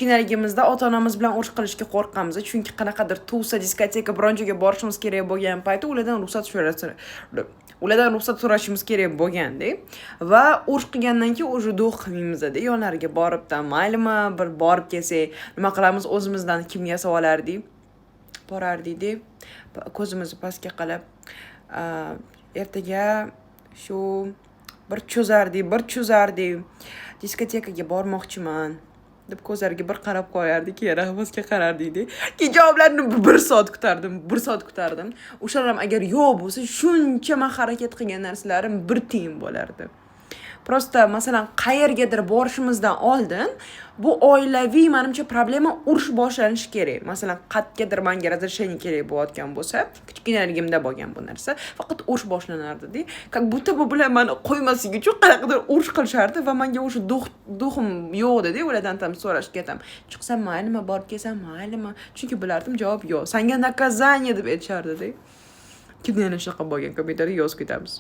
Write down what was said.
kichkinaligimizda ota-onamiz bilan urush qilishga qo'rqqanmiz. Chunki qanaqadir tuvsa, diskoteka, biron joyga borishimiz kerak bo'lgan payti ulardan ruxsat so'rashimiz kerak bo'lganda va urush qilgandan keyin o'sha do'q qilmaymiz-da. Yonlariga boribdan maylimi, bir borib kelsak, nima qilamiz o'zimizdan kimga yasab olardik? Borardik-da, ko'zimizni pastga qilib, ertaga shu bir cho'zardik. Diskotekaga bormoqchiman deb ko'zlariga bir qarab qo'yardik, yana havasga qarardik-da. Keyin javoblarni 1 soat kutardim. O'shalar ham agar yo'q bo'lsa, shuncha men harakat qilgan narsalarim bir tiyin bo'lardi. Prosta masalan qayergadir borishimizdan oldin bu oilaviy menimcha problema urush boshlanishi kerak. Masalan, qayergadir menga razрешение kerak bo'layotgan bo'lsa, kichkinaligimda bo'lgan bu narsa, faqat urush boshlanardi-da. Как будто bu bilan meni qo'ymaslik uchun qanaqadir urush qilishardi va menga o'sha duxim yo'q-da, ulardan ham so'rashga ketam. Chiqsam maylimi, borib kelsam maylimi? Chunki bilardim javob yo'q. Senga naказание deb aytishardi-da. Keyin yana shunaqa bo'lgan, kommentariyga yozib ketamiz.